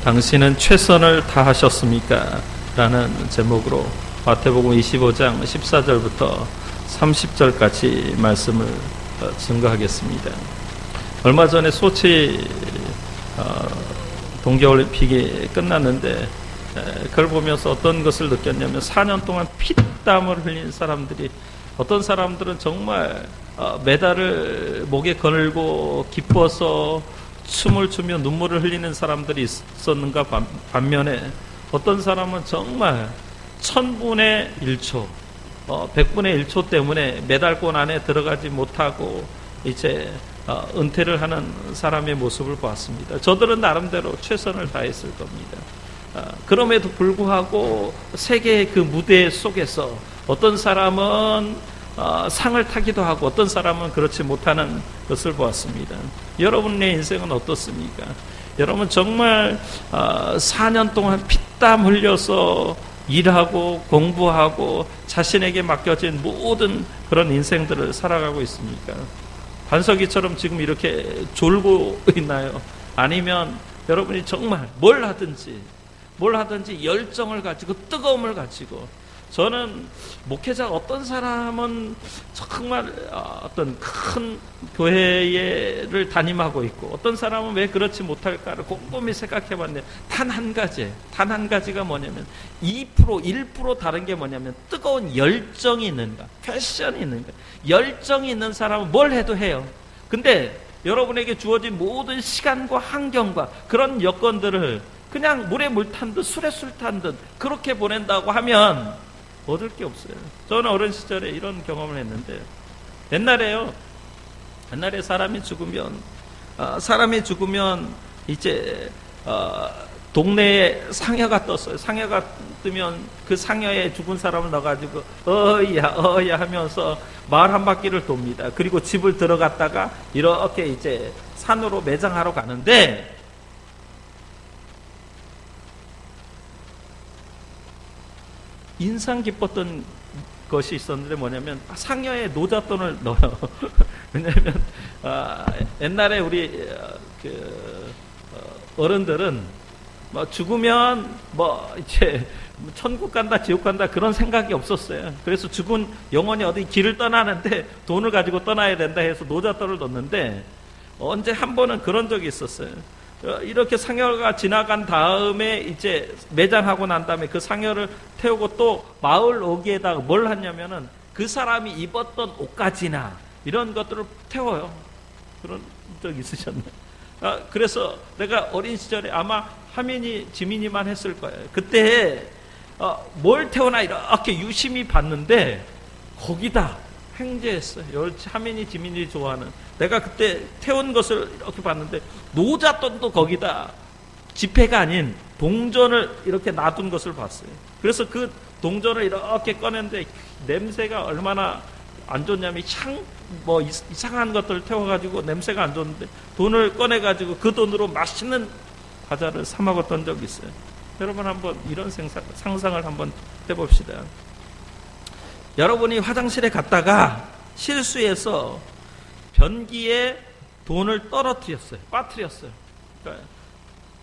당신은 최선을 다하셨습니까? 라는 제목으로 마태복음 25장 14절부터 30절까지 말씀을 증거하겠습니다. 얼마 전에 소치 동계올림픽이 끝났는데 그걸 보면서 어떤 것을 느꼈냐면 4년 동안 피땀을 흘린 사람들이, 어떤 사람들은 정말 메달을 목에 걸고 기뻐서 춤을 추며 눈물을 흘리는 사람들이 있었는가 반면에 어떤 사람은 정말 1000분의 1초, 100분의 1초 때문에 메달권 안에 들어가지 못하고 이제 은퇴를 하는 사람의 모습을 보았습니다. 저들은 나름대로 최선을 다했을 겁니다. 그럼에도 불구하고 세계의 그 무대 속에서 어떤 사람은 상을 타기도 하고 어떤 사람은 그렇지 못하는 것을 보았습니다. 여러분의 인생은 어떻습니까? 여러분 정말 4년 동안 피땀 흘려서 일하고 공부하고 자신에게 맡겨진 모든 그런 인생들을 살아가고 있습니까? 반석이처럼 지금 이렇게 졸고 있나요? 아니면 여러분이 정말 뭘 하든지 열정을 가지고 뜨거움을 가지고, 저는 목회자 어떤 사람은 정말 어떤 큰 교회를 담임하고 있고 어떤 사람은 왜 그렇지 못할까를 곰곰이 생각해 봤는데 단 한 가지가 뭐냐면 2%, 1% 다른 게 뭐냐면 뜨거운 열정이 있는가, 패션이 있는가. 열정이 있는 사람은 뭘 해도 해요. 근데 여러분에게 주어진 모든 시간과 환경과 그런 여건들을 그냥 물에 물 탄 듯 술에 술 탄 듯 그렇게 보낸다고 하면 얻을 게 없어요. 저는 어린 시절에 이런 경험을 했는데, 옛날에 사람이 죽으면 이제 동네에 상여가 떴어요. 상여가 뜨면 그 상여에 죽은 사람을 넣어가지고 어이야 하면서 마을 한 바퀴를 돕니다. 그리고 집을 들어갔다가 이렇게 이제 산으로 매장하러 가는데, 인상 깊었던 것이 있었는데 뭐냐면 상여에 노잣돈을 넣어요. 왜냐하면 옛날에 우리 어른들은 뭐 죽으면 뭐 이제 천국 간다 지옥 간다 그런 생각이 없었어요. 그래서 죽은 영혼이 어디 길을 떠나는데 돈을 가지고 떠나야 된다 해서 노잣돈을 넣었는데, 언제 한 번은 그런 적이 있었어요. 이렇게 상여가 지나간 다음에 이제 매장하고 난 다음에 그 상여를 태우고 또 마을 오기에다가 뭘 하냐면은 그 사람이 입었던 옷가지나 이런 것들을 태워요. 그런 적 있으셨나요? 그래서 내가 어린 시절에 아마 하민이 지민이만 했을 거예요. 그때 뭘 태우나 이렇게 유심히 봤는데 거기다 횡재했어요. 하민이 지민이 좋아하는, 내가 그때 태운 것을 이렇게 봤는데 노잣돈도 거기다 지폐가 아닌 동전을 이렇게 놔둔 것을 봤어요. 그래서 그 동전을 이렇게 꺼냈는데 냄새가 얼마나 안 좋냐면 뭐 이상한 것들을 태워가지고 냄새가 안 좋은데 돈을 꺼내가지고 그 돈으로 맛있는 과자를 사 먹었던 적이 있어요. 여러분 한번 이런 상상을 한번 해봅시다. 여러분이 화장실에 갔다가 실수해서 변기에 돈을 빠뜨렸어요. 그러니까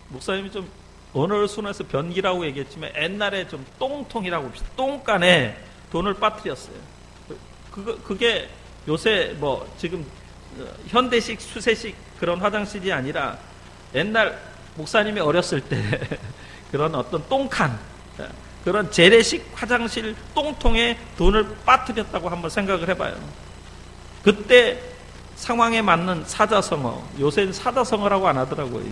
목사님이 좀 언어를 순화해서 변기라고 얘기했지만 옛날에 좀 똥통이라고 합시다. 똥간에 돈을 빠뜨렸어요. 그게 요새 뭐 지금 현대식 수세식 그런 화장실이 아니라 옛날 목사님이 어렸을 때 그런 어떤 똥칸, 그런 재래식 화장실 똥통에 돈을 빠뜨렸다고 한번 생각을 해봐요. 그때 상황에 맞는 사자성어, 요새는 사자성어라고 안 하더라고요.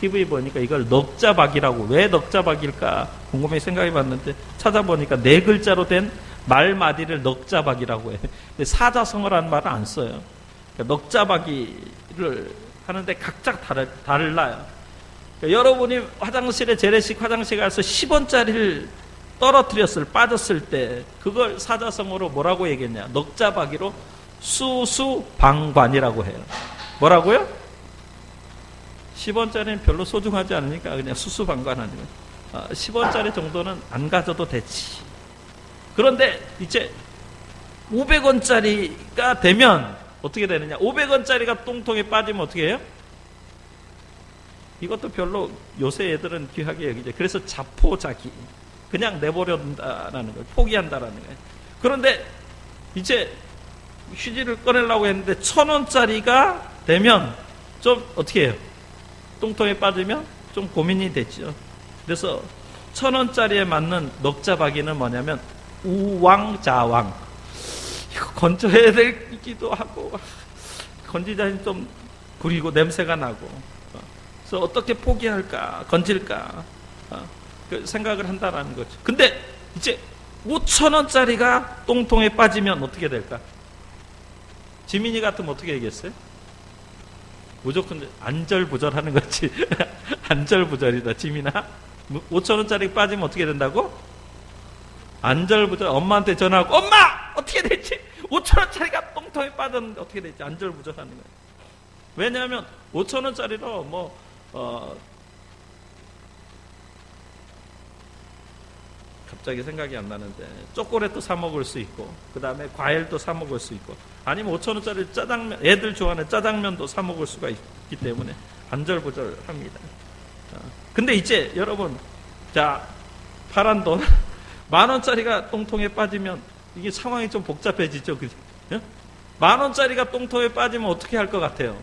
TV 보니까 이걸 넉자박이라고, 왜 넉자박일까 궁금해 생각해 봤는데 찾아보니까 4글자로 된 말마디를 넉자박이라고 해요. 근데 사자성어라는 말은 안 써요. 그러니까 넉자박이를 하는데 각자 달라요. 그러니까 여러분이 화장실에 재래식 화장실에 가서 10원짜리를 빠졌을 때 그걸 사자성어로 뭐라고 얘기했냐, 넉자박이로 수수방관이라고 해요. 뭐라고요? 10원짜리는 별로 소중하지 않으니까 그냥 수수방관 아니면 10원짜리 정도는 안 가져도 되지. 그런데 이제 500원짜리가 되면 어떻게 되느냐, 500원짜리가 똥통에 빠지면 어떻게 해요? 이것도 별로 요새 애들은 귀하게 여기죠. 그래서 자포자기, 그냥 내버려둔다라는 거예요. 포기한다라는 거예요. 그런데 이제 휴지를 꺼내려고 했는데 1,000원짜리가 되면 좀 어떻게 해요? 똥통에 빠지면 좀 고민이 됐죠. 그래서 1,000원짜리에 맞는 넉자박이는 뭐냐면 우왕좌왕. 이거 건져야 되기도 하고 건지자니 좀 구리고 냄새가 나고, 그래서 어떻게 포기할까, 건질까 그 생각을 한다라는 거죠. 근데 이제 5,000원짜리가 똥통에 빠지면 어떻게 될까? 지민이 같으면 어떻게 얘기했어요? 무조건 안절부절하는 거지. 안절부절이다, 지민아. 5,000원짜리 빠지면 어떻게 된다고? 안절부절. 엄마한테 전화하고, 엄마! 어떻게 될지? 5,000원짜리가 똥통에 빠졌는데 어떻게 될지 안절부절하는 거예요. 왜냐하면 5,000원짜리로 갑자기 생각이 안 나는데, 초콜릿도 사 먹을 수 있고, 그 다음에 과일도 사 먹을 수 있고, 아니면 5,000원짜리 짜장면, 애들 좋아하는 짜장면도 사 먹을 수가 있기 때문에 안절부절합니다. 근데 이제 여러분, 자, 파란 돈 10,000원짜리가 똥통에 빠지면 이게 상황이 좀 복잡해지죠, 그죠? 10,000원짜리가 똥통에 빠지면 어떻게 할 것 같아요?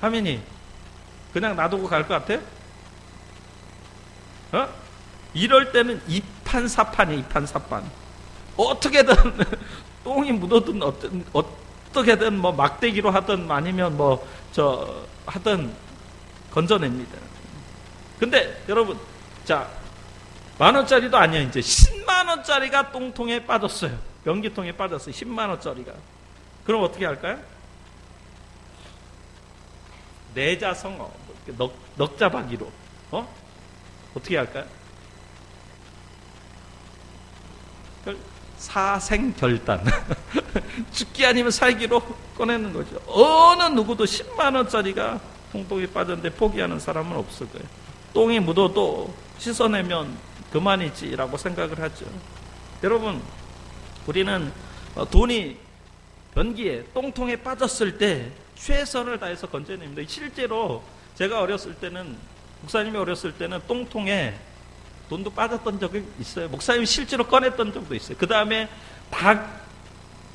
하민이 그냥 놔두고 갈 것 같아요? 이럴 때는 이판사판이에요. 이판사판. 어떻게든 똥이 묻어든 어떻게든 뭐 막대기로 하든 아니면 하든 건져냅니다. 근데 여러분, 자, 10,000원짜리도 아니야. 이제 100,000원짜리가 똥통에 빠졌어요. 변기통에 빠졌어요. 100,000원짜리가. 그럼 어떻게 할까요? 내자성어, 넉자박이로 어떻게 할까요? 사생결단. 죽기 아니면 살기로 꺼내는 거죠. 어느 누구도 100,000원짜리가 똥통에 빠졌는데 포기하는 사람은 없을 거예요. 똥이 묻어도 씻어내면 그만이지라고 생각을 하죠. 여러분, 우리는 돈이 변기에 똥통에 빠졌을 때 최선을 다해서 건져냅니다. 실제로 제가 어렸을 때는, 목사님이 어렸을 때는 똥통에 돈도 빠졌던 적이 있어요. 목사님이 실제로 꺼냈던 적도 있어요. 그 다음에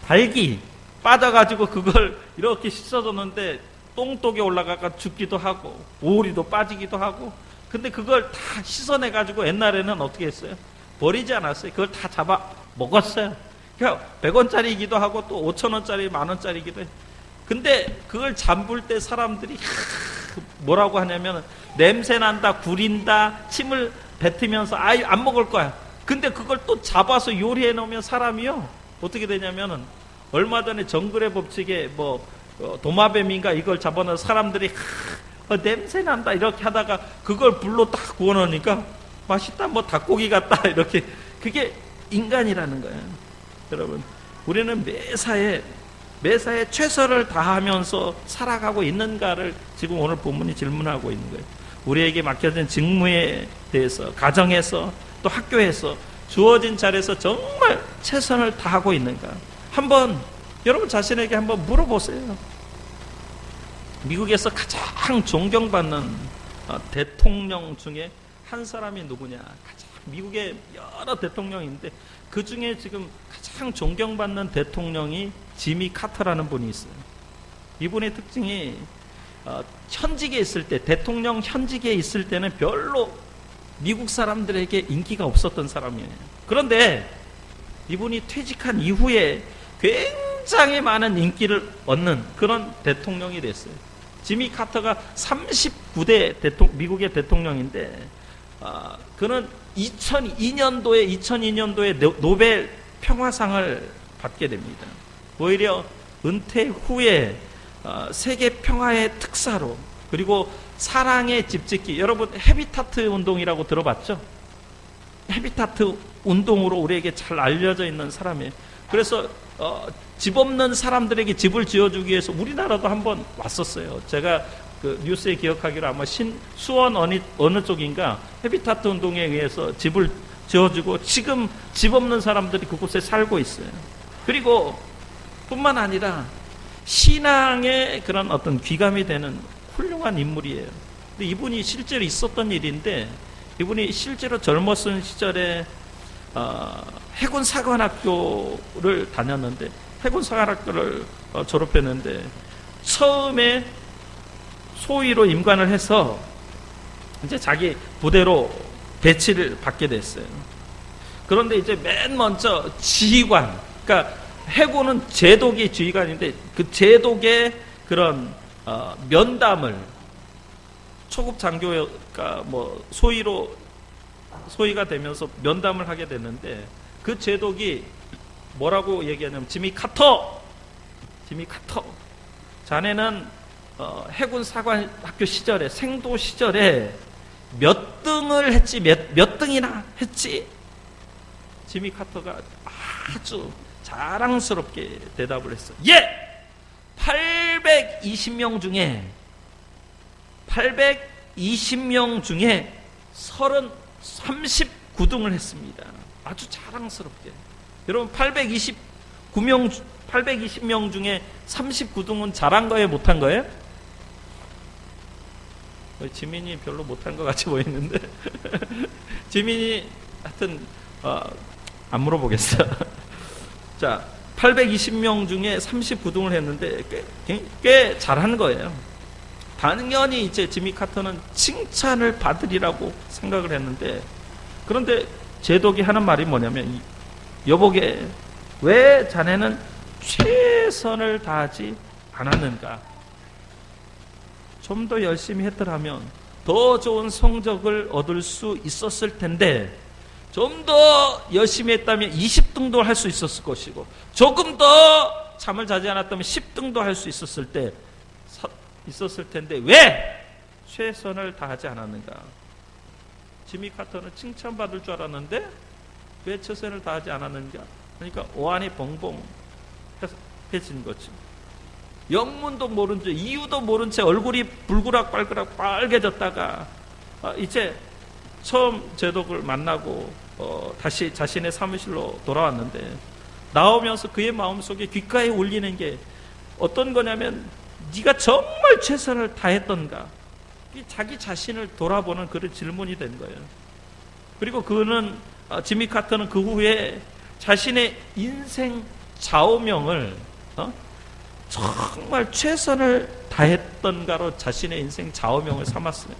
닭이 빠져가지고 그걸 이렇게 씻어줬는데 똥독에 올라가가 죽기도 하고, 오리도 빠지기도 하고. 근데 그걸 다 씻어내가지고 옛날에는 어떻게 했어요? 버리지 않았어요. 그걸 다 잡아 먹었어요. 그러니까 100원짜리이기도 하고 또 5,000원짜리, 10,000원짜리이기도 해요. 근데 그걸 잠글 때 사람들이 뭐라고 하냐면, 냄새 난다, 구린다, 침을 뱉으면서 아유 안 먹을 거야. 근데 그걸 또 잡아서 요리해 놓으면 사람이요 어떻게 되냐면은, 얼마 전에 정글의 법칙에 도마뱀인가 이걸 잡아놓은 사람들이 냄새 난다 이렇게 하다가 그걸 불로 딱 구워 놓으니까 맛있다, 닭고기 같다, 이렇게. 그게 인간이라는 거예요. 여러분, 우리는 매사에 최선을 다하면서 살아가고 있는가를 지금 오늘 본문이 질문하고 있는 거예요. 우리에게 맡겨진 직무에 대해서, 가정에서 또 학교에서 주어진 자리에서 정말 최선을 다하고 있는가? 한번 여러분 자신에게 한번 물어보세요. 미국에서 가장 존경받는 대통령 중에 한 사람이 누구냐? 미국의 여러 대통령인데 그 중에 지금 가장 존경받는 대통령이 지미 카터라는 분이 있어요. 이분의 특징이 현직에 있을 때, 대통령 현직에 있을 때는 별로 미국 사람들에게 인기가 없었던 사람이에요. 그런데 이분이 퇴직한 이후에 굉장히 많은 인기를 얻는 그런 대통령이 됐어요. 지미 카터가 39대 미국의 대통령인데, 그는 2002년도에 노벨 평화상을 받게 됩니다. 오히려 은퇴 후에 세계 평화의 특사로, 그리고 사랑의 집짓기, 여러분 헤비타트 운동이라고 들어봤죠? 헤비타트 운동으로 우리에게 잘 알려져 있는 사람이에요. 그래서 집 없는 사람들에게 집을 지어주기 위해서 우리나라도 한번 왔었어요. 제가 그 뉴스에 기억하기로 아마 수원 어느 쪽인가 헤비타트 운동에 의해서 집을 지어주고 지금 집 없는 사람들이 그곳에 살고 있어요. 그리고 뿐만 아니라 신앙의 그런 어떤 귀감이 되는 훌륭한 훌륭한 인물이에요. 근데 이분이 실제로 있었던 일인데, 이분이 실제로 젊었은 시절에 해군 사관학교를 다녔는데, 해군 사관학교를 졸업했는데, 처음에 소위로 임관을 해서 이제 자기 부대로 배치를 받게 됐어요. 그런데 이제 맨 먼저 지휘관, 그러니까 해군은 제독이 지휘관인데 그 제독의 그런 면담을 초급 장교가 뭐 소위가 되면서 면담을 하게 됐는데, 그 제독이 뭐라고 얘기하냐면, 지미 카터, 자네는 해군 사관학교 시절에, 생도 시절에 몇 등을 했지, 몇 등이나 했지? 지미 카터가 아주 자랑스럽게 대답을 했어요. 예! 820명 중에 39등을 했습니다. 아주 자랑스럽게. 여러분, 820명 중에 39등은 잘한 거예요, 못한 거예요? 지민이 별로 못한 것 같이 보이는데 지민이 하여튼 안 물어보겠어. 자, 820명 중에 39등을 했는데 꽤 잘한 거예요. 당연히 이제 지미 카터는 칭찬을 받으리라고 생각을 했는데, 그런데 제독이 하는 말이 뭐냐면, 여보게, 왜 자네는 최선을 다하지 않았는가? 좀 더 열심히 했더라면 더 좋은 성적을 얻을 수 있었을 텐데, 좀 더 열심히 했다면 20등도 할 수 있었을 것이고, 조금 더 잠을 자지 않았다면 10등도 할 수 있었을 텐데 왜 최선을 다하지 않았는가? 지미 카터는 칭찬받을 줄 알았는데 왜 최선을 다하지 않았는가? 그러니까 오한이 벙벙 해진 거죠. 영문도 모른 채, 이유도 모른 채 얼굴이 불그락 빨개졌다가 이제 처음 제독을 만나고 다시 자신의 사무실로 돌아왔는데, 나오면서 그의 마음속에 귓가에 울리는 게 어떤 거냐면, 네가 정말 최선을 다했던가? 자기 자신을 돌아보는 그런 질문이 된 거예요. 그리고 그는 지미 카터는 그 후에 자신의 인생 좌우명을 정말 최선을 다했던가로 자신의 인생 좌우명을 삼았어요.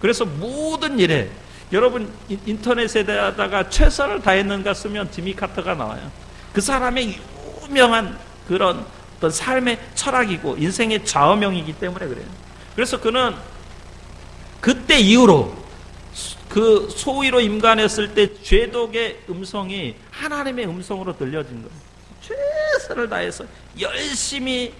그래서 모든 일에, 여러분 인터넷에다가 최선을 다했는가 쓰면 지미 카터가 나와요. 그 사람의 유명한 그런 어떤 삶의 철학이고 인생의 좌우명이기 때문에 그래요. 그래서 그는 그때 이후로 그 소위로 임관했을 때 제독의 음성이 하나님의 음성으로 들려진 거예요. 최선을 다해서 열심히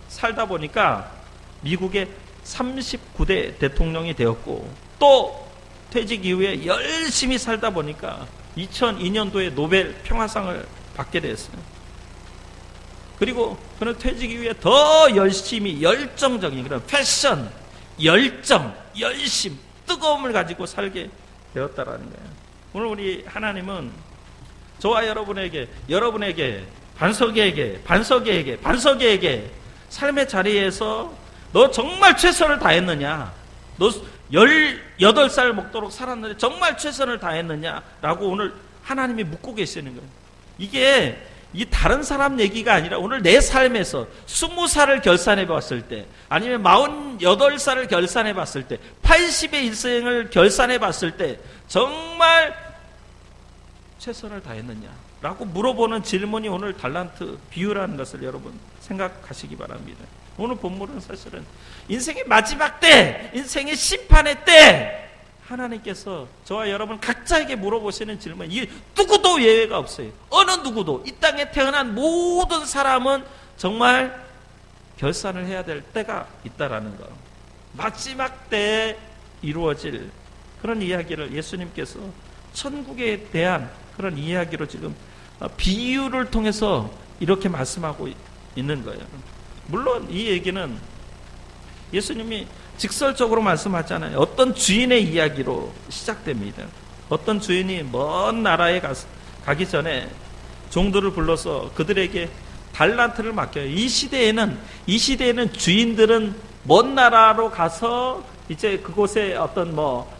살다 보니까 미국의 39대 대통령이 되었고, 또 퇴직 이후에 열심히 살다 보니까 2002년도에 노벨 평화상을 받게 됐어요. 그리고 그는 퇴직 이후에 더 열심히 열정적인 그런 패션, 열정, 열심, 뜨거움을 가지고 살게 되었다라는 거예요. 오늘 우리 하나님은 저와 여러분에게, 반석에게 삶의 자리에서 너 정말 최선을 다했느냐? 너 18살 먹도록 살았는데 정말 최선을 다했느냐? 라고 오늘 하나님이 묻고 계시는 거예요. 이게 이 다른 사람 얘기가 아니라 오늘 내 삶에서 20살을 결산해 봤을 때, 아니면 48살을 결산해 봤을 때, 80의 일생을 결산해 봤을 때 정말 최선을 다했느냐? 라고 물어보는 질문이 오늘 달란트 비유라는 것을 여러분 생각하시기 바랍니다. 오늘 본문은 사실은 인생의 마지막 때, 인생의 심판의 때 하나님께서 저와 여러분 각자에게 물어보시는 질문, 이 누구도 예외가 없어요. 어느 누구도, 이 땅에 태어난 모든 사람은 정말 결산을 해야 될 때가 있다라는 거, 마지막 때에 이루어질 그런 이야기를 예수님께서 천국에 대한 그런 이야기로 지금 비유를 통해서 이렇게 말씀하고 있는 거예요. 물론 이 얘기는 예수님이 직설적으로 말씀하잖아요. 어떤 주인의 이야기로 시작됩니다. 어떤 주인이 먼 나라에 가기 전에 종들을 불러서 그들에게 달란트를 맡겨요. 이 시대에는 주인들은 먼 나라로 가서 이제 그곳에 어떤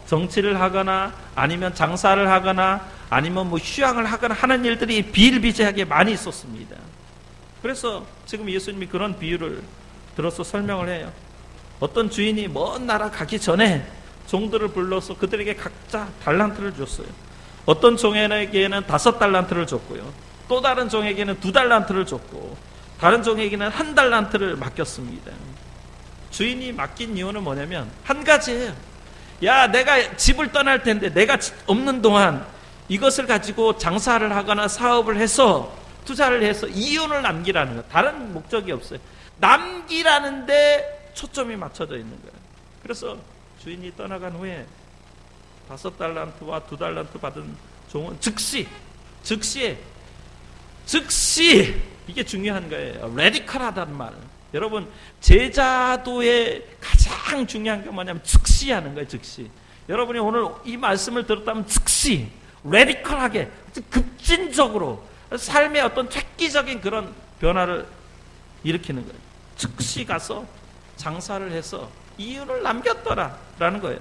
정치를 하거나 아니면 장사를 하거나 아니면 휴양을 하거나 하는 일들이 비일비재하게 많이 있었습니다. 그래서 지금 예수님이 그런 비유를 들어서 설명을 해요. 어떤 주인이 먼 나라 가기 전에 종들을 불러서 그들에게 각자 달란트를 줬어요. 어떤 종에게는 5달란트를 줬고요. 또 다른 종에게는 2달란트를 줬고 다른 종에게는 1달란트를 맡겼습니다. 주인이 맡긴 이유는 뭐냐면 한 가지예요. 야, 내가 집을 떠날 텐데 내가 없는 동안 이것을 가지고 장사를 하거나 사업을 해서 투자를 해서 이윤을 남기라는 거예요. 다른 목적이 없어요. 남기라는데 초점이 맞춰져 있는 거예요. 그래서 주인이 떠나간 후에 5달란트와 2달란트 받은 종은 즉시 이게 중요한 거예요. 레디컬하다는 말. 여러분, 제자도의 가장 중요한 게 뭐냐면 즉시 하는 거예요. 즉시. 여러분이 오늘 이 말씀을 들었다면 즉시 레디컬하게 급진적으로 삶의 어떤 획기적인 그런 변화를 일으키는 거예요. 즉시 가서 장사를 해서 이윤을 남겼더라라는 거예요.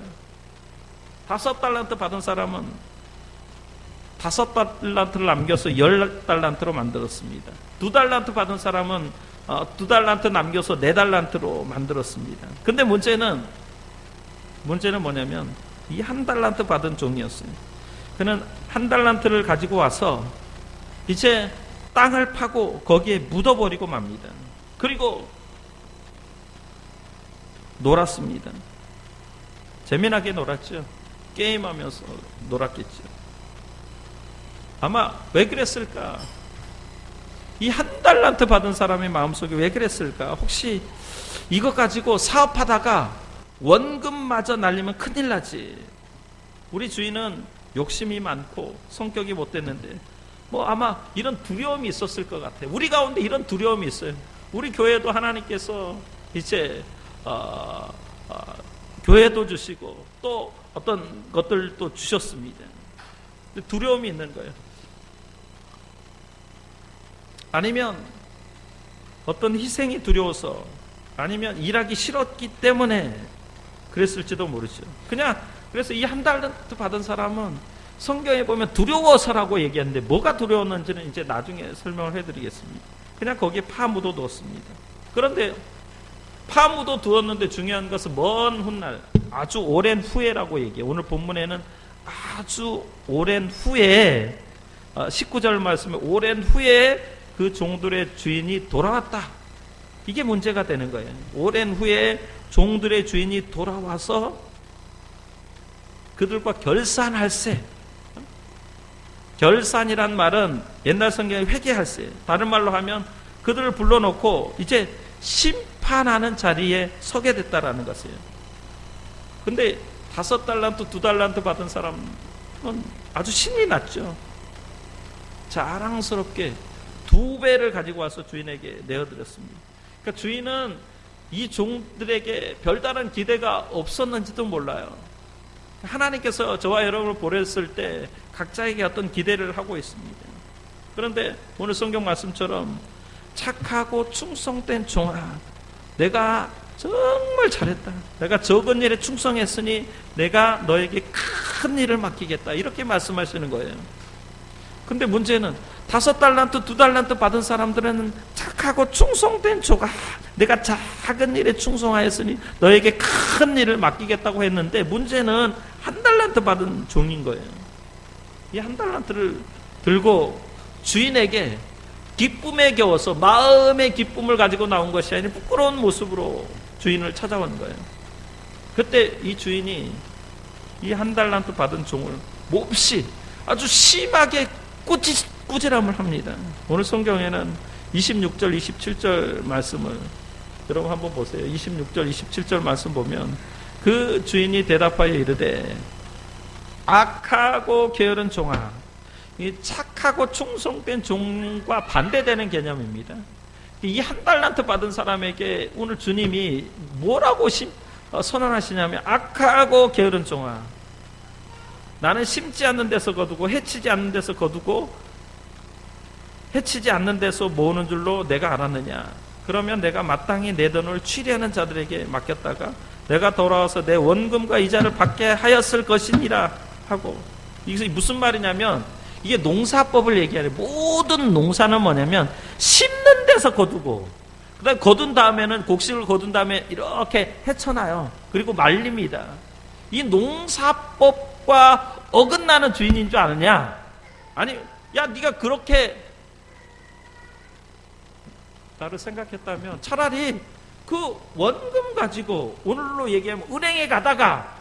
5달란트 받은 사람은 5달란트를 남겨서 10달란트로 만들었습니다. 2달란트 받은 사람은 2달란트 남겨서 4달란트로 만들었습니다. 근데 문제는 뭐냐면 이 1달란트 받은 종이었어요. 그는 1달란트를 가지고 와서 이제 땅을 파고 거기에 묻어버리고 맙니다. 그리고 놀았습니다. 재미나게 놀았죠. 게임하면서 놀았겠죠. 아마 왜 그랬을까? 이 1달란트 받은 사람의 마음속에 왜 그랬을까? 혹시 이거 가지고 사업하다가 원금마저 날리면 큰일 나지. 우리 주인은 욕심이 많고 성격이 못됐는데 아마 이런 두려움이 있었을 것 같아요. 우리 가운데 이런 두려움이 있어요. 우리 교회도 하나님께서 이제 교회도 주시고 또 어떤 것들도 주셨습니다. 두려움이 있는 거예요. 아니면 어떤 희생이 두려워서, 아니면 일하기 싫었기 때문에 그랬을지도 모르죠. 그래서 이 1달란트 받은 사람은 성경에 보면 두려워서라고 얘기하는데 뭐가 두려웠는지는 이제 나중에 설명을 해드리겠습니다. 그냥 거기에 파묻어 두었습니다. 그런데 파묻어 두었는데 중요한 것은 먼 훗날, 아주 오랜 후에라고 얘기해요. 오늘 본문에는 아주 오랜 후에 19절 말씀에 오랜 후에 그 종들의 주인이 돌아왔다. 이게 문제가 되는 거예요. 오랜 후에 종들의 주인이 돌아와서 그들과 결산할세. 결산이란 말은 옛날 성경에 회개할세. 다른 말로 하면 그들을 불러놓고 이제 심판하는 자리에 서게 됐다라는 것이에요. 근데 5달란트, 2달란트 받은 사람은 아주 신이 났죠. 자랑스럽게 2배를 가지고 와서 주인에게 내어드렸습니다. 그러니까 주인은 이 종들에게 별다른 기대가 없었는지도 몰라요. 하나님께서 저와 여러분을 보냈을 때 각자에게 어떤 기대를 하고 있습니다. 그런데 오늘 성경 말씀처럼 착하고 충성된 종아, 내가 정말 잘했다. 내가 적은 일에 충성했으니 내가 너에게 큰 일을 맡기겠다. 이렇게 말씀하시는 거예요. 근데 문제는 5달란트, 2달란트 받은 사람들은 착하고 충성된 종아, 내가 작은 일에 충성하였으니 너에게 큰 일을 맡기겠다고 했는데 문제는 1달란트 받은 종인 거예요. 이 1달란트를 들고 주인에게 기쁨에 겨워서 마음의 기쁨을 가지고 나온 것이 아니라 부끄러운 모습으로 주인을 찾아온 거예요. 그때 이 주인이 이 1달란트 받은 종을 몹시 아주 심하게 꾸지람을 합니다. 오늘 성경에는 26절, 27절 말씀을 여러분 한번 보세요. 26절, 27절 말씀 보면 그 주인이 대답하여 이르되 악하고 게으른 종아, 이 착하고 충성된 종과 반대되는 개념입니다. 이 1달란트 받은 사람에게 오늘 주님이 뭐라고 선언하시냐면 악하고 게으른 종아, 나는 심지 않는 데서 거두고 해치지 않는 데서 거두고 해치지 않는 데서 모으는 줄로 내가 알았느냐? 그러면 내가 마땅히 내 돈을 취리하는 자들에게 맡겼다가 내가 돌아와서 내 원금과 이자를 받게 하였을 것이니라 하고. 이게 무슨 말이냐면 이게 농사법을 얘기하래. 모든 농사는 뭐냐면 심는 데서 거두고 그다음에 거둔 다음에는 곡식을 거둔 다음에 이렇게 헤쳐놔요. 그리고 말립니다. 이 농사법과 어긋나는 주인인 줄 아느냐? 아니, 야, 네가 그렇게 나를 생각했다면 차라리 그 원금 가지고 오늘로 얘기하면 은행에 가다가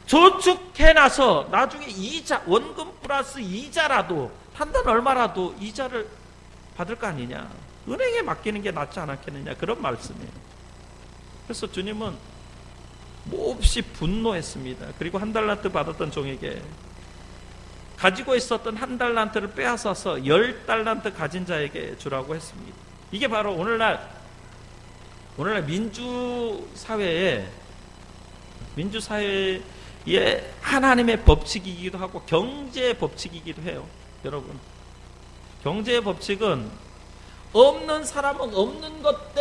저축해놔서 나중에 이자, 원금 플러스 이자라도 한 달 얼마라도 이자를 받을 거 아니냐. 은행에 맡기는 게 낫지 않았겠느냐. 그런 말씀이에요. 그래서 주님은 몹시 분노했습니다. 그리고 한 달란트 받았던 종에게 가지고 있었던 한 달란트를 빼앗아서 10달란트 가진 자에게 주라고 했습니다. 이게 바로 오늘날 민주사회의 하나님의 법칙이기도 하고 경제의 법칙이기도 해요. 여러분, 경제의 법칙은 없는 사람은 없는 것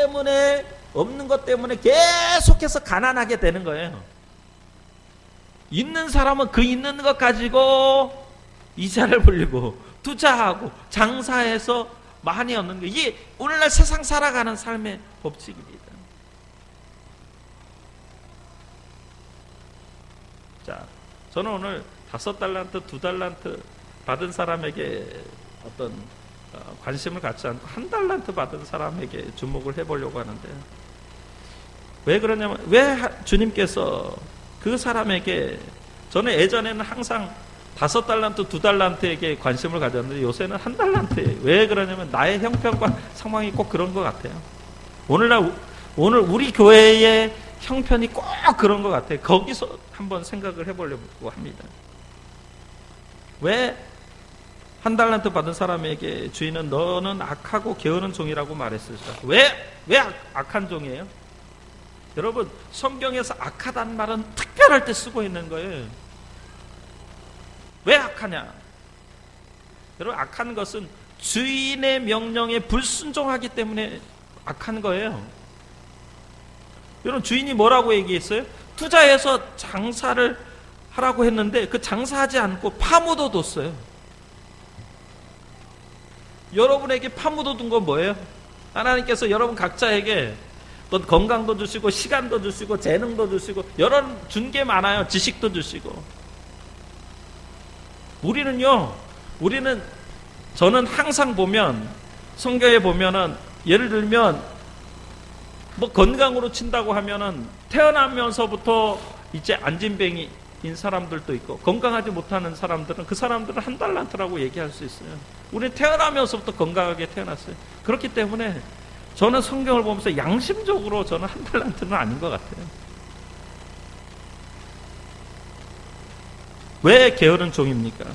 때문에 계속해서 가난하게 되는 거예요. 있는 사람은 그 있는 것 가지고 이자를 불리고 투자하고 장사해서 많이 얻는 거예요. 이게 오늘날 세상 살아가는 삶의 법칙입니다. 자, 저는 오늘 5달란트, 2달란트 받은 사람에게 어떤 관심을 갖지 않고 1달란트 받은 사람에게 주목을 해보려고 하는데, 왜 그러냐면, 왜 주님께서 그 사람에게, 저는 예전에는 항상 5달란트, 2달란트에게 관심을 가졌는데 요새는 1달란트예요. 왜 그러냐면 나의 형편과 상황이 꼭 그런 것 같아요. 오늘 우리 교회의 형편이 꼭 그런 것 같아요. 거기서 한번 생각을 해보려고 합니다. 왜 1달란트 받은 사람에게 주인은 너는 악하고 게으른 종이라고 말했을까? 왜 악한 종이에요? 여러분, 성경에서 악하다는 말은 특별할 때 쓰고 있는 거예요. 왜 악하냐? 여러분, 악한 것은 주인의 명령에 불순종하기 때문에 악한 거예요. 여러분, 주인이 뭐라고 얘기했어요? 투자해서 장사를 하라고 했는데 그 장사하지 않고 파묻어 뒀어요. 여러분에게 파묻어 둔 건 뭐예요? 하나님께서 여러분 각자에게 또 건강도 주시고 시간도 주시고 재능도 주시고 여러 준 게 많아요. 지식도 주시고. 저는 항상 보면, 성경에 보면은, 예를 들면, 뭐 건강으로 친다고 하면은, 태어나면서부터 이제 안진뱅이인 사람들도 있고, 건강하지 못하는 사람들은, 그 사람들은 1달란트라고 얘기할 수 있어요. 우리는 태어나면서부터 건강하게 태어났어요. 그렇기 때문에, 저는 성경을 보면서 양심적으로 저는 1달란트는 아닌 것 같아요. 왜 게으른 종입니까?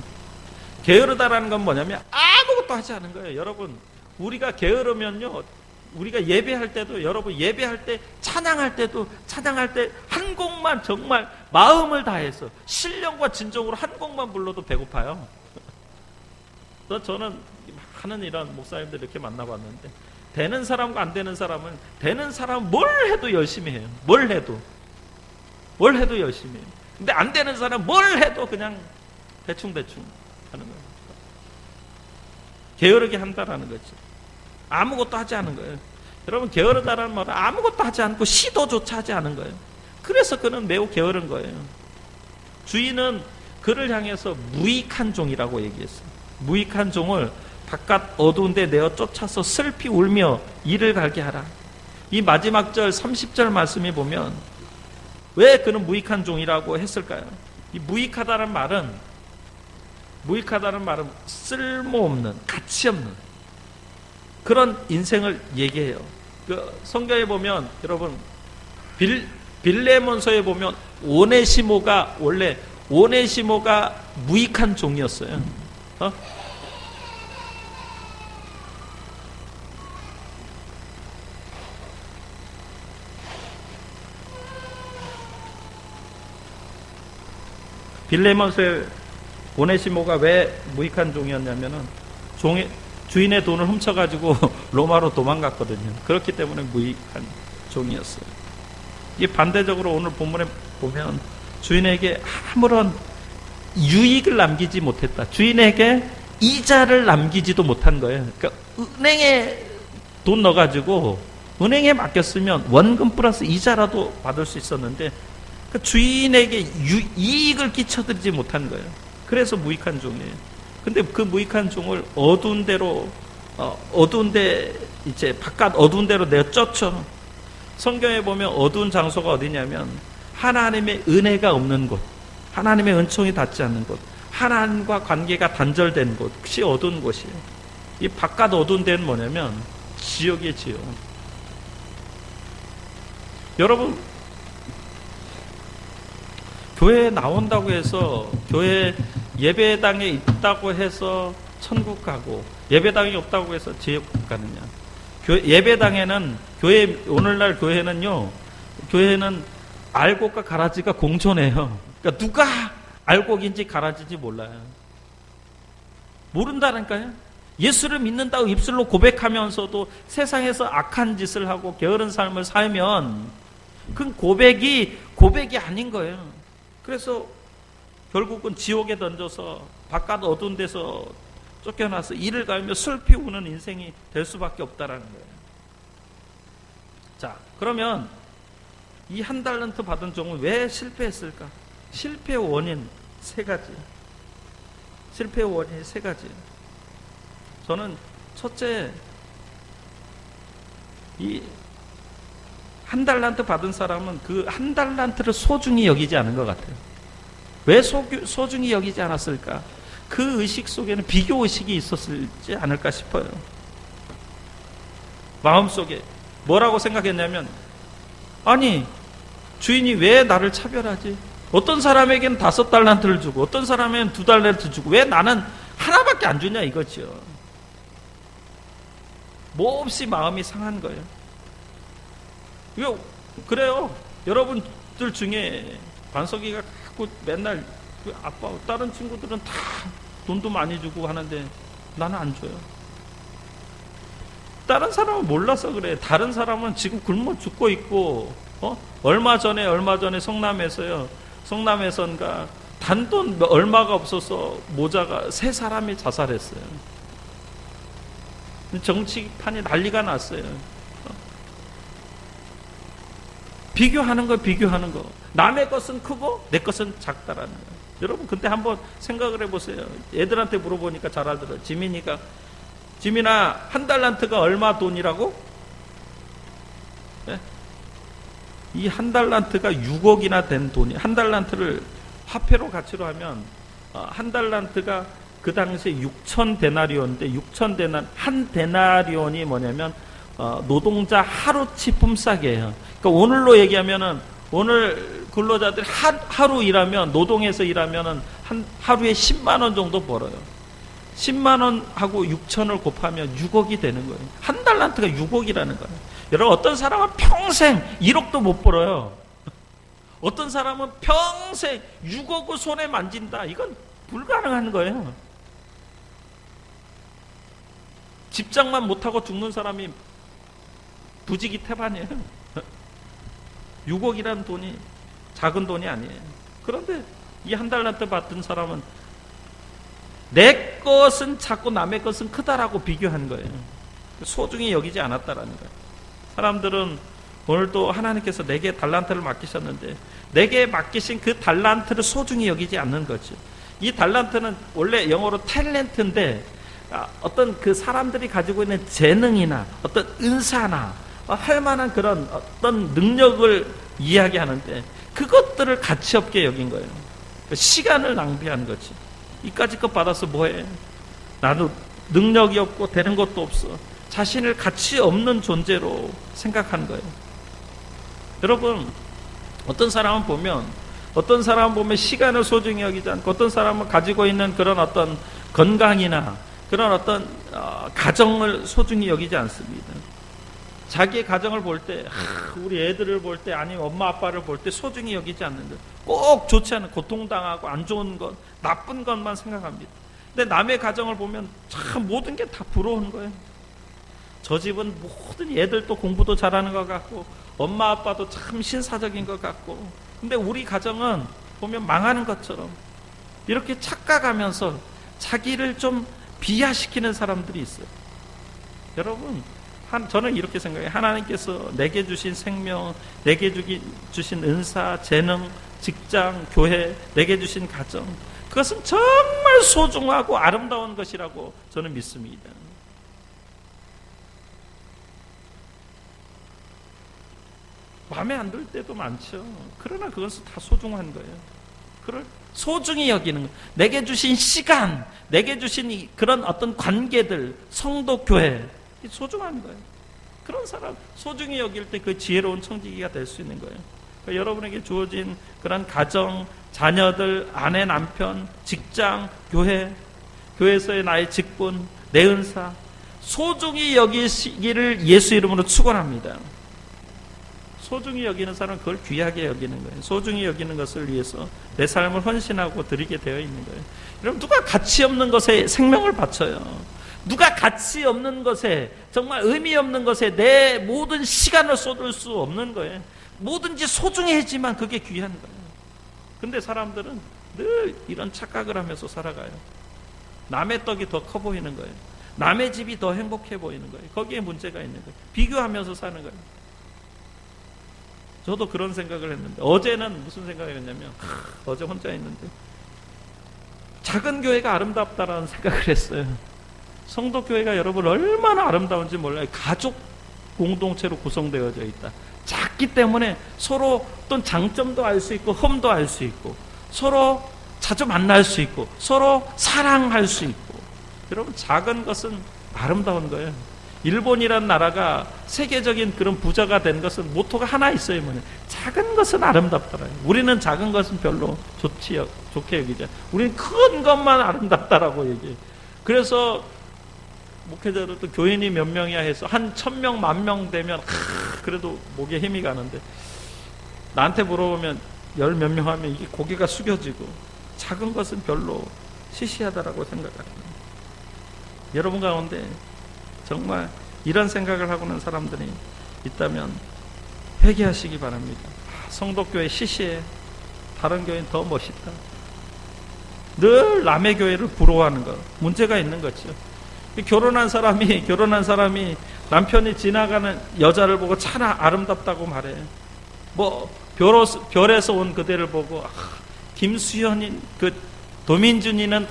게으르다라는 건 뭐냐면 아무것도 하지 않은 거예요. 여러분, 우리가 게으르면요, 우리가 예배할 때도, 여러분 예배할 때, 찬양할 때 한 곡만 정말 마음을 다해서 신령과 진정으로 한 곡만 불러도 배고파요. 저는 많은 이런 목사님들 이렇게 만나봤는데, 되는 사람과 안 되는 사람은, 되는 사람은 뭘 해도 열심히 해요. 뭘 해도 열심히 해요. 근데 안 되는 사람은 뭘 해도 그냥 대충 하는 거예요. 게으르게 한다라는 거죠. 아무것도 하지 않은 거예요. 여러분, 게으르다라는 말은 아무것도 하지 않고 시도조차 하지 않은 거예요. 그래서 그는 매우 게으른 거예요. 주인은 그를 향해서 무익한 종이라고 얘기했어요. 무익한 종을 바깥 어두운 데 내어 쫓아서 슬피 울며 이를 갈게 하라. 이 마지막 절 30절 말씀에 보면 왜 그는 무익한 종이라고 했을까요? 이 무익하다는 말은 쓸모없는, 가치없는 그런 인생을 얘기해요. 그 성경에 보면, 여러분, 빌레몬서에 보면 오네시모가 무익한 종이었어요. 빌레몬서의 오네시모가 왜 무익한 종이었냐면은, 주인의 돈을 훔쳐가지고 로마로 도망갔거든요. 그렇기 때문에 무익한 종이었어요. 이 반대적으로 오늘 본문에 보면 주인에게 아무런 유익을 남기지 못했다. 주인에게 이자를 남기지도 못한 거예요. 그러니까 은행에 돈 넣어가지고 은행에 맡겼으면 원금 플러스 이자라도 받을 수 있었는데 그 주인에게 이익을 끼쳐드리지 못한 거예요. 그래서 무익한 종이에요. 근데 그 무익한 종을 어두운 데로 어두운 데 이제 바깥 어두운 데로 내쫓죠. 성경에 보면 어두운 장소가 어디냐면 하나님의 은혜가 없는 곳, 하나님의 은총이 닿지 않는 곳, 하나님과 관계가 단절된 곳이 어두운 곳이에요. 이 바깥 어두운 데는 뭐냐면 지옥이에요, 지옥. 여러분, 교회에 나온다고 해서 교회 예배당에 있다고 해서 천국 가고 예배당이 없다고 해서 지옥 가느냐? 예배당에는 오늘날 교회는요, 교회는 알곡과 가라지가 공존해요. 그러니까 누가 알곡인지 가라지인지 몰라요. 모른다니까요. 예수를 믿는다고 입술로 고백하면서도 세상에서 악한 짓을 하고 게으른 삶을 살면 그 고백이 아닌 거예요. 그래서 결국은 지옥에 던져서 바깥 어두운 데서 쫓겨나서 이를 갈며 슬피 우는 인생이 될 수밖에 없다라는 거예요. 자, 그러면 이 한 달란트 받은 종은 왜 실패했을까? 실패의 원인 세 가지. 실패의 원인 세 가지. 저는 첫째, 이 한 달란트 받은 사람은 그 한 달란트를 소중히 여기지 않은 것 같아요. 왜 소중히 여기지 않았을까? 그 의식 속에는 비교 의식이 있었지 않을까 싶어요. 마음속에 뭐라고 생각했냐면, 아니 주인이 왜 나를 차별하지? 어떤 사람에게는 5달란트를 주고 어떤 사람에게는 2달란트 주고 왜 나는 하나밖에 안 주냐 이거죠. 몹시 마음이 상한 거예요. 이거 그래요. 여러분들 중에 반석이가 자꾸 맨날 아빠 다른 친구들은 다 돈도 많이 주고 하는데 나는 안 줘요. 다른 사람은 몰라서 그래. 다른 사람은 지금 굶어 죽고 있고, 얼마 전에 성남에서요. 성남에선가 단돈 얼마가 없어서 모자가 3사람이 자살했어요. 정치판이 난리가 났어요. 비교하는 거. 남의 것은 크고 내 것은 작다라는 거예요. 여러분, 근데 한번 생각을 해보세요. 애들한테 물어보니까 잘 알더라고요. 지민아, 한 달란트가 얼마 돈이라고? 네? 이 한 달란트가 6억이나 된 돈이, 한 달란트를 화폐로 가치로 하면, 한 달란트가 그 당시에 6천 데나리온인데, 한 데나리온이 뭐냐면, 노동자 하루치 품삯이에요. 그러니까 오늘로 얘기하면은, 오늘 근로자들이 하루 일하면, 노동해서 일하면은, 하루에 10만원 정도 벌어요. 10만원하고 6천을 곱하면 6억이 되는 거예요. 한 달란트가 6억이라는 거예요. 여러분, 어떤 사람은 평생 1억도 못 벌어요. 어떤 사람은 평생 6억을 손에 만진다. 이건 불가능한 거예요. 집장만 못하고 죽는 사람이 부지기 태반이에요. 6억이라는 돈이 작은 돈이 아니에요. 그런데 이 한 달란트 받은 사람은 내 것은 작고 남의 것은 크다라고 비교한 거예요. 소중히 여기지 않았다라는 거예요. 사람들은 오늘도 하나님께서 내게 달란트를 맡기셨는데 내게 맡기신 그 달란트를 소중히 여기지 않는 거죠. 이 달란트는 원래 영어로 탤런트인데 어떤 그 사람들이 가지고 있는 재능이나 어떤 은사나 할 만한 그런 어떤 능력을 이야기하는데 그것들을 가치 없게 여긴 거예요. 시간을 낭비한 거지. 이까짓 것 받아서 뭐해? 나도 능력이 없고 되는 것도 없어. 자신을 가치 없는 존재로 생각한 거예요. 여러분, 어떤 사람은 보면 시간을 소중히 여기지 않고 어떤 사람은 가지고 있는 그런 어떤 건강이나 그런 어떤 가정을 소중히 여기지 않습니다. 자기의 가정을 볼 때, 우리 애들을 볼 때, 아니면 엄마 아빠를 볼 때 소중히 여기지 않는 것. 꼭 좋지 않은 고통당하고 안 좋은 것, 나쁜 것만 생각합니다. 근데 남의 가정을 보면 참 모든 게 다 부러운 거예요. 저 집은 모든 애들도 공부도 잘하는 것 같고 엄마 아빠도 참 신사적인 것 같고, 근데 우리 가정은 보면 망하는 것처럼 이렇게 착각하면서 자기를 좀 비하시키는 사람들이 있어요. 여러분, 저는 이렇게 생각해요. 하나님께서 내게 주신 생명, 내게 주신 은사, 재능, 직장, 교회, 내게 주신 가정, 그것은 정말 소중하고 아름다운 것이라고 저는 믿습니다. 마음에 안 들 때도 많죠. 그러나 그것은 다 소중한 거예요. 그걸 소중히 여기는 거예요. 내게 주신 시간, 내게 주신 그런 어떤 관계들, 성도, 교회, 소중한 거예요. 그런 사람 소중히 여길 때 그 지혜로운 청지기가 될 수 있는 거예요. 그러니까 여러분에게 주어진 그런 가정, 자녀들, 아내, 남편, 직장, 교회, 교회에서의 나의 직분, 내 은사, 소중히 여기시기를 예수 이름으로 축원합니다. 소중히 여기는 사람은 그걸 귀하게 여기는 거예요. 소중히 여기는 것을 위해서 내 삶을 헌신하고 드리게 되어 있는 거예요. 여러분, 누가 가치 없는 것에 생명을 바쳐요? 누가 가치 없는 것에, 정말 의미 없는 것에 내 모든 시간을 쏟을 수 없는 거예요. 뭐든지 소중해지만 그게 귀한 거예요. 근데 사람들은 늘 이런 착각을 하면서 살아가요. 남의 떡이 더 커 보이는 거예요. 남의 집이 더 행복해 보이는 거예요. 거기에 문제가 있는 거예요. 비교하면서 사는 거예요. 저도 그런 생각을 했는데, 어제는 무슨 생각을 했냐면, 어제 혼자 있는데 작은 교회가 아름답다라는 생각을 했어요. 성도 교회가 여러분 얼마나 아름다운지 몰라요. 가족 공동체로 구성되어져 있다. 작기 때문에 서로 어떤 장점도 알 수 있고 흠도 알 수 있고 서로 자주 만날 수 있고 서로 사랑할 수 있고, 여러분 작은 것은 아름다운 거예요. 일본이란 나라가 세계적인 그런 부자가 된 것은 모토가 하나 있어요. 뭐냐? 작은 것은 아름답더라고요. 우리는 작은 것은 별로 좋게 여기죠. 우리는 큰 것만 아름답다라고 얘기해요. 그래서 목회자들도 교인이 몇 명이야 해서 한 1000명, 10,000명 되면 그래도 목에 힘이 가는데, 나한테 물어보면 10 몇 명 하면 이게 고개가 숙여지고 작은 것은 별로 시시하다라고 생각합니다. 여러분 가운데 정말 이런 생각을 하고 있는 사람들이 있다면 회개하시기 바랍니다. 성도교회 시시해. 다른 교회는 더 멋있다. 늘 남의 교회를 부러워하는 것, 문제가 있는 거죠. 결혼한 사람이 남편이 지나가는 여자를 보고 참 아름답다고 말해. 뭐 별에서 온 그대를 보고 김수현이 도민준이는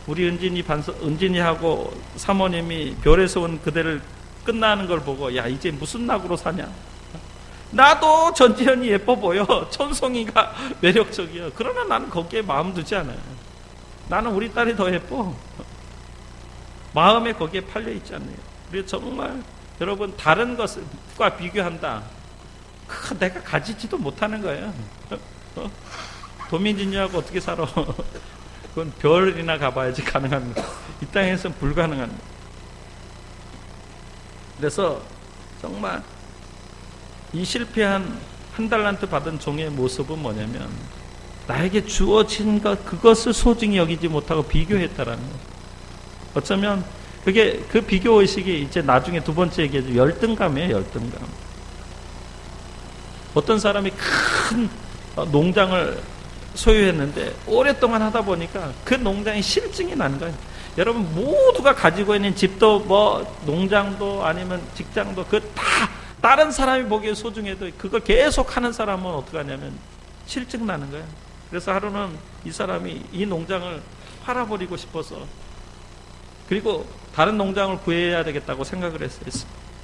우리 은진이하고 사모님이 별에서 온 그대를 끝나는 걸 보고, 야 이제 무슨 낙으로 사냐. 나도 전지현이 예뻐 보여. 천송이가 매력적이야. 그러나 나는 거기에 마음 두지 않아요. 나는 우리 딸이 더 예뻐. 마음에 거기에 팔려 있지 않네요. 그래서 정말 여러분 다른 것과 비교한다. 내가 가지지도 못하는 거예요. 도민진이하고 어떻게 살아? 그건 별이나 가봐야지 가능합니다. 이 땅에서는 불가능합니다. 그래서 정말 이 실패한 한 달란트 받은 종의 모습은 뭐냐면, 나에게 주어진 것, 그것을 소중히 여기지 못하고 비교했다라는 거예요. 어쩌면 그게 그 비교 의식이 이제 나중에 두 번째 얘기죠. 열등감이에요. 열등감. 어떤 사람이 큰 농장을 소유했는데 오랫동안 하다 보니까 그 농장이 실증이 난 거예요. 여러분 모두가 가지고 있는 집도 뭐 농장도 아니면 직장도 그 다 다른 사람이 보기에 소중해도 그걸 계속 하는 사람은 어떻게 하냐면 실증 나는 거예요. 그래서 하루는 이 사람이 이 농장을 팔아버리고 싶어서, 그리고 다른 농장을 구해야 되겠다고 생각을 했어요.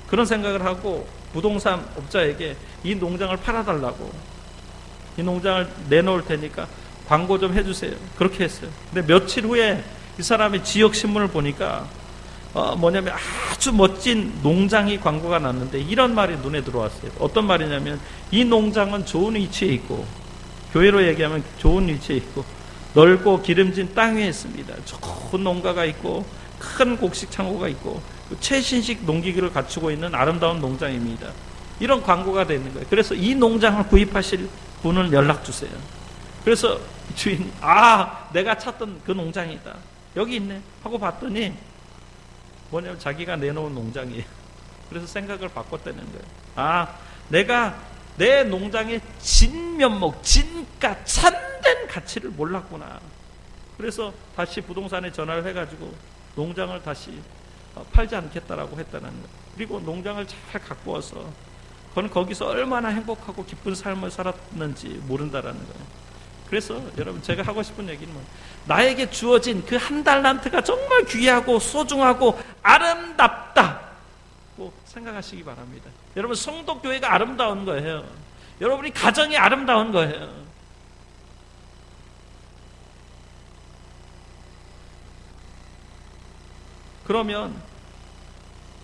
그런 생각을 하고 부동산 업자에게 이 농장을 팔아달라고, 이 농장을 내놓을 테니까 광고 좀 해주세요. 그렇게 했어요. 근데 며칠 후에 이 사람이 지역 신문을 보니까 뭐냐면 아주 멋진 농장이 광고가 났는데 이런 말이 눈에 들어왔어요. 어떤 말이냐면, 이 농장은 좋은 위치에 있고, 교회로 얘기하면 좋은 위치에 있고 넓고 기름진 땅 위에 있습니다. 좋은 농가가 있고 큰 곡식 창고가 있고 최신식 농기기를 갖추고 있는 아름다운 농장입니다. 이런 광고가 되는 거예요. 그래서 이 농장을 구입하실 분을 연락 주세요. 그래서 주인이 내가 찾던 그 농장이다. 여기 있네 하고 봤더니 뭐냐면 자기가 내놓은 농장이에요. 그래서 생각을 바꿨다는 거예요. 아, 내가 내 농장의 진면목, 진가, 참된 가치를 몰랐구나. 그래서 다시 부동산에 전화를 해가지고 농장을 다시 팔지 않겠다라고 했다는 거예요. 그리고 농장을 잘 갖고 와서 그는 거기서 얼마나 행복하고 기쁜 삶을 살았는지 모른다라는 거예요. 그래서 여러분, 제가 하고 싶은 얘기는 나에게 주어진 그 한 달란트가 정말 귀하고 소중하고 아름답다고 생각하시기 바랍니다. 여러분, 성도교회가 아름다운 거예요. 여러분이 가정이 아름다운 거예요. 그러면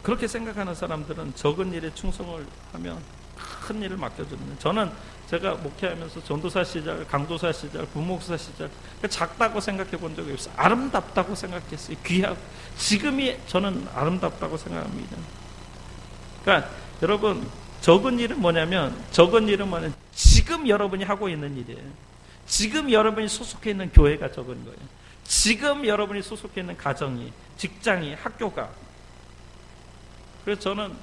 그렇게 생각하는 사람들은 적은 일에 충성을 하면 큰 일을 맡겨주는. 저는 제가 목회하면서 전도사 시절, 강도사 시절, 부목사 시절 작다고 생각해 본 적이 없어요. 아름답다고 생각했어요. 귀하고. 지금이 저는 아름답다고 생각합니다. 그러니까 여러분, 적은 일은 뭐냐면 지금 여러분이 하고 있는 일이에요. 지금 여러분이 소속해 있는 교회가 적은 거예요. 지금 여러분이 소속해 있는 가정이, 직장이, 학교가. 그래서 저는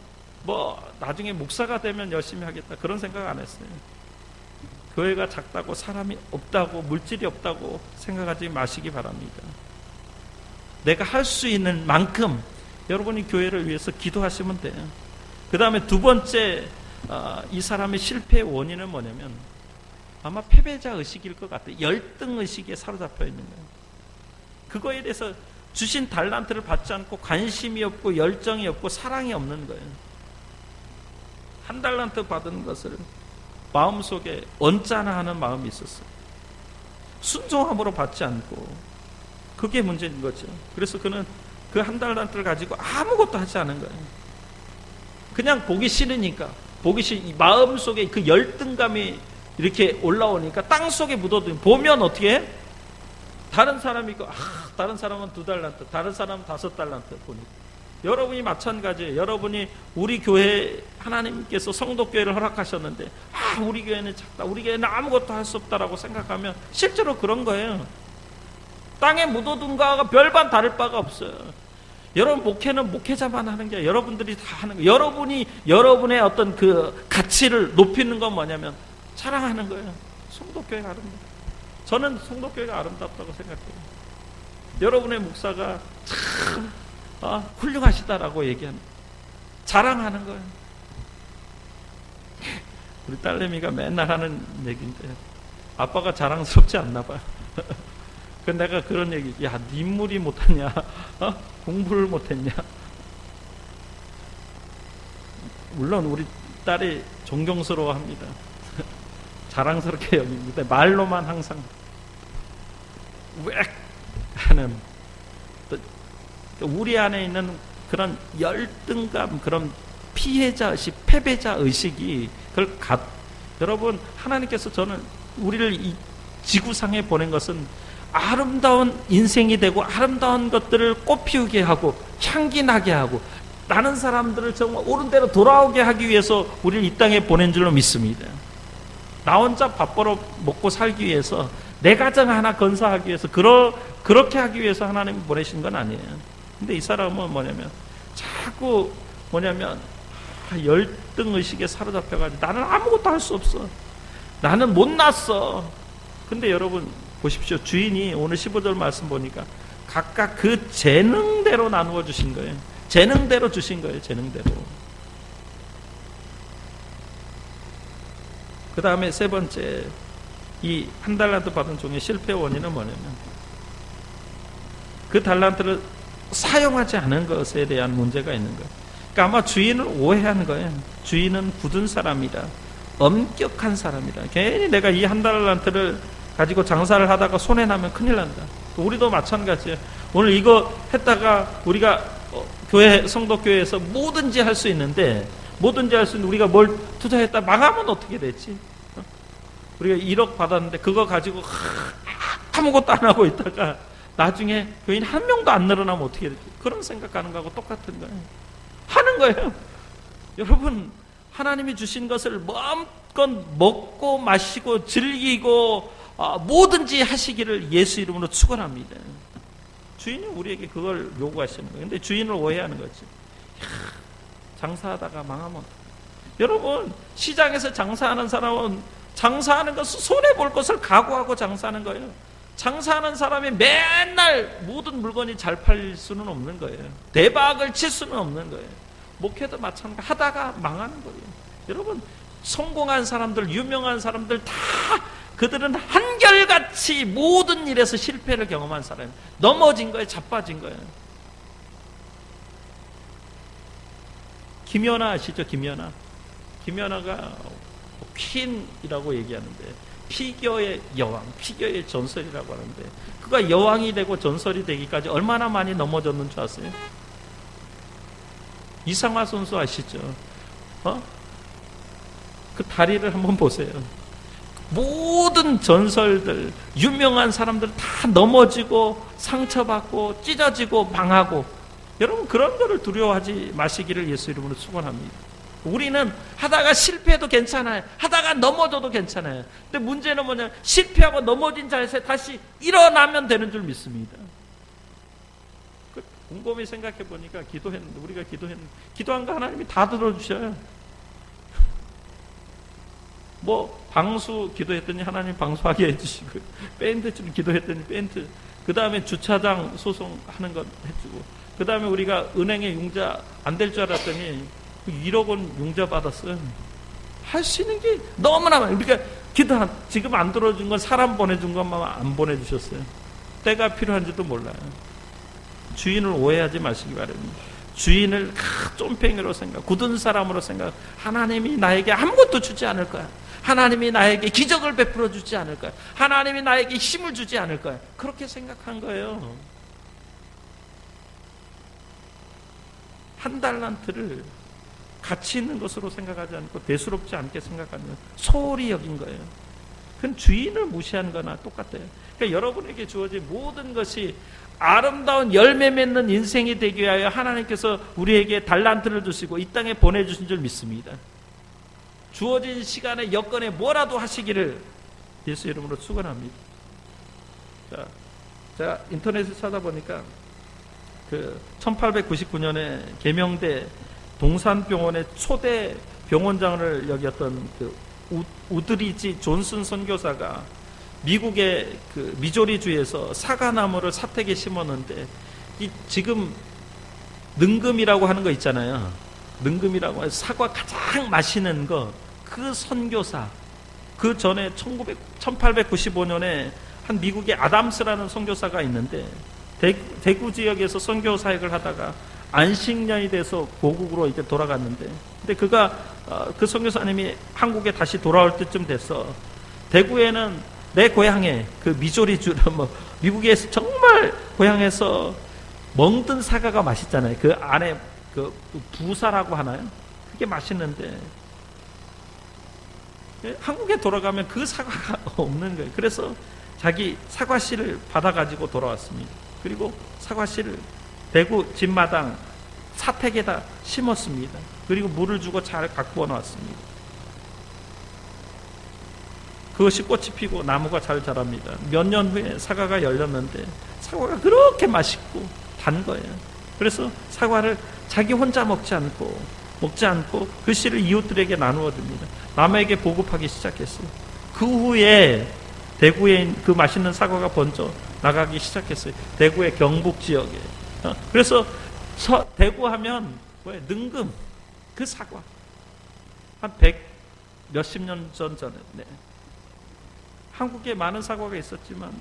나중에 목사가 되면 열심히 하겠다 그런 생각 안 했어요. 교회가 작다고 사람이 없다고 물질이 없다고 생각하지 마시기 바랍니다. 내가 할 수 있는 만큼 여러분이 교회를 위해서 기도하시면 돼요. 그 다음에 두 번째, 이 사람의 실패의 원인은 뭐냐면 아마 패배자 의식일 것 같아요. 열등 의식에 사로잡혀 있는 거예요. 그거에 대해서 주신 달란트를 받지 않고 관심이 없고 열정이 없고 사랑이 없는 거예요. 한 달란트 받은 것을 마음속에 언짢아 하는 마음이 있었어요. 순종함으로 받지 않고. 그게 문제인 거죠. 그래서 그는 그 한 달란트를 가지고 아무것도 하지 않은 거예요. 그냥 보기 싫으니까, 마음속에 그 열등감이 이렇게 올라오니까 땅 속에 묻어두면, 보면 어떻게 해? 다른 사람이 있고, 다른 사람은 2달란트, 다른 사람은 5달란트 보니까. 여러분이 마찬가지예요. 여러분이 우리 교회, 하나님께서 성도교회를 허락하셨는데, 우리 교회는 작다, 우리 교회는 아무것도 할 수 없다라고 생각하면 실제로 그런 거예요. 땅에 묻어둔 거가 별반 다를 바가 없어요. 여러분, 목회는 목회자만 하는 게 아니라 여러분들이 다 하는 거예요. 여러분이 여러분의 어떤 그 가치를 높이는 건 뭐냐면 자랑하는 거예요. 성도교회가 아름답다. 저는 성도교회가 아름답다고 생각해요. 여러분의 목사가 참 훌륭하시다라고 얘기하는, 자랑하는 거예요. 우리 딸내미가 맨날 하는 얘기인데, 아빠가 자랑스럽지 않나 봐요. 그 내가 그런 얘기, 야, 네 인물이 못하냐? 공부를 못했냐? 물론 우리 딸이 존경스러워합니다. 자랑스럽게 여깁니다. 말로만 항상 왜 하는, 우리 안에 있는 그런 열등감, 그런 피해자 의식, 패배자 의식이 여러분, 하나님께서 저는 우리를 이 지구상에 보낸 것은 아름다운 인생이 되고 아름다운 것들을 꽃피우게 하고 향기 나게 하고 다른 사람들을 정말 옳은 대로 돌아오게 하기 위해서 우리를 이 땅에 보낸 줄로 믿습니다. 나 혼자 밥 벌어 먹고 살기 위해서, 내 가정 하나 건사하기 위해서, 그렇게 하기 위해서 하나님이 보내신 건 아니에요. 근데 이 사람은 자꾸 열등의식에 사로잡혀가지고 나는 아무것도 할 수 없어, 나는 못났어. 근데 여러분 보십시오. 주인이 오늘 15절 말씀 보니까 각각 그 재능대로 나누어 주신 거예요. 재능대로 주신 거예요. 재능대로. 그 다음에 세 번째, 이 한 달란트 받은 종의 실패 원인은 뭐냐면 그 달란트를 사용하지 않은 것에 대한 문제가 있는 거예요. 그러니까 아마 주인을 오해한 거예요. 주인은 굳은 사람이다, 엄격한 사람이다. 괜히 내가 이 한 달란트를 가지고 장사를 하다가 손해나면 큰일 난다. 우리도 마찬가지예요. 오늘 이거 했다가 우리가 교회, 성도교회에서 뭐든지 할 수 있는데, 우리가 뭘 투자했다 망하면 어떻게 되지? 우리가 1억 받았는데 그거 가지고 아무것도 안 하고 있다가 나중에 교인 한 명도 안 늘어나면 어떻게 되지? 그런 생각하는 거하고 똑같은 거예요. 하는 거예요. 여러분, 하나님이 주신 것을 마음껏 먹고 마시고 즐기고 뭐든지 하시기를 예수 이름으로 축원합니다. 주인이 우리에게 그걸 요구하시는 거예요. 근데 주인을 오해하는 거지. 장사하다가 망하면. 여러분, 시장에서 장사하는 사람은 장사하는 것을 손해볼 것을 각오하고 장사하는 거예요. 장사하는 사람이 맨날 모든 물건이 잘 팔릴 수는 없는 거예요. 대박을 칠 수는 없는 거예요. 목회도 마찬가지. 하다가 망하는 거예요. 여러분, 성공한 사람들, 유명한 사람들 다 그들은 한결같이 모든 일에서 실패를 경험한 사람이에요. 넘어진 거예요. 자빠진 거예요. 김연아 아시죠? 김연아가 퀸이라고 얘기하는데 피겨의 여왕, 피겨의 전설이라고 하는데 그가 여왕이 되고 전설이 되기까지 얼마나 많이 넘어졌는 줄 아세요? 이상화 선수 아시죠? 그 다리를 한번 보세요. 모든 전설들, 유명한 사람들 다 넘어지고 상처받고 찢어지고 망하고, 여러분 그런 거를 두려워하지 마시기를 예수 이름으로 축원합니다. 우리는 하다가 실패해도 괜찮아요. 하다가 넘어져도 괜찮아요. 근데 문제는 뭐냐? 실패하고 넘어진 자리에서 다시 일어나면 되는 줄 믿습니다. 곰곰이 생각해 보니까 우리가 기도한 거 하나님이 다 들어주셔요. 뭐 방수 기도했더니 하나님 방수하게 해주시고, 밴드 좀 기도했더니 밴드, 그 다음에 주차장 소송하는 거 해주고, 그 다음에 우리가 은행에 융자 안 될 줄 알았더니 1억 원 융자 받았어요. 할 수 있는 게 너무나 많아요. 우리가 지금 안 들어준 건 사람 보내준 것만 안 보내주셨어요. 때가 필요한지도 몰라요. 주인을 오해하지 마시기 바랍니다. 주인을 쫌팽이로 생각, 굳은 사람으로 생각, 하나님이 나에게 아무것도 주지 않을 거야. 하나님이 나에게 기적을 베풀어 주지 않을 거야. 하나님이 나에게 힘을 주지 않을 거야. 그렇게 생각한 거예요. 한 달란트를 가치 있는 것으로 생각하지 않고 대수롭지 않게 생각하면 소홀히 여긴 거예요. 그건 주인을 무시한 거나 똑같아요. 그러니까 여러분에게 주어진 모든 것이 아름다운 열매 맺는 인생이 되기 위하여 하나님께서 우리에게 달란트를 주시고 이 땅에 보내주신 줄 믿습니다. 주어진 시간에 여건에 뭐라도 하시기를 예수 이름으로 축원합니다. 자, 제가 인터넷에 찾아보니까 그 1899년에 계명대 동산병원의 초대 병원장을 역이었던 그 우드리지 존슨 선교사가 미국의 그 미조리주에서 사과나무를 사택에 심었는데, 지금 능금이라고 하는 거 있잖아요. 능금이라고 해서 사과 가장 맛있는 거, 그 선교사, 그 전에 1895년에 한 미국의 아담스라는 선교사가 있는데, 대구 지역에서 선교 사역을 하다가 안식년이 돼서 고국으로 이제 돌아갔는데, 근데 그가 그 선교사님이 한국에 다시 돌아올 때쯤 돼서 대구에는 내 고향에 그 미조리주는 미국에서 정말 고향에서 멍든 사과가 맛있잖아요. 그 안에 그 부사라고 하나요? 그게 맛있는데 한국에 돌아가면 그 사과가 없는 거예요. 그래서 자기 사과씨를 받아가지고 돌아왔습니다. 그리고 사과씨를 대구 집마당 사택에다 심었습니다. 그리고 물을 주고 잘 가꾸어 놨습니다. 그것이 꽃이 피고 나무가 잘 자랍니다. 몇 년 후에 사과가 열렸는데 사과가 그렇게 맛있고 단 거예요. 그래서 사과를 자기 혼자 먹지 않고 그 씨를 이웃들에게 나누어 줍니다. 남에게 보급하기 시작했어요. 그 후에 대구에 그 맛있는 사과가 번져 나가기 시작했어요. 대구의 경북 지역에. 그래서 대구 하면 뭐예요? 능금, 그 사과. 한 100 몇십 년 전에. 네. 한국에 많은 사과가 있었지만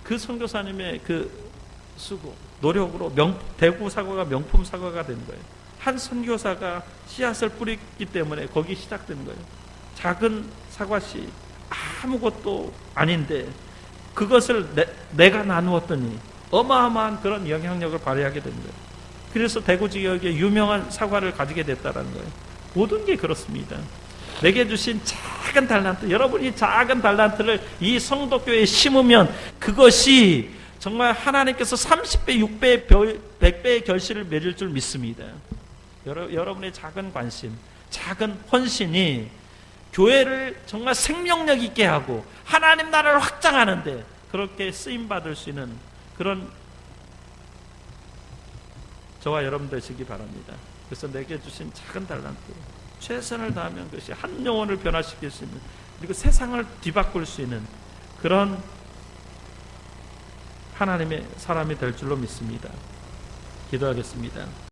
그 선교사님의 그 수고, 노력으로 대구 사과가 명품 사과가 된 거예요. 한 선교사가 씨앗을 뿌리기 때문에 거기 시작된 거예요. 작은 사과씨, 아무것도 아닌데 그것을 내가 나누었더니 어마어마한 그런 영향력을 발휘하게 된 거예요. 그래서 대구 지역에 유명한 사과를 가지게 됐다는 거예요. 모든 게 그렇습니다. 내게 주신 작은 달란트, 여러분이 작은 달란트를 이 성도교회에 심으면 그것이 정말 하나님께서 30배, 6배, 100배의 결실을 맺을 줄 믿습니다. 여러분의 작은 관심, 작은 헌신이 교회를 정말 생명력 있게 하고 하나님 나라를 확장하는데 그렇게 쓰임받을 수 있는 그런 저와 여러분 되시기 바랍니다. 그래서 내게 주신 작은 달란트, 최선을 다하면 그것이 한 영혼을 변화시킬 수 있는, 그리고 세상을 뒤바꿀 수 있는 그런 하나님의 사람이 될 줄로 믿습니다. 기도하겠습니다.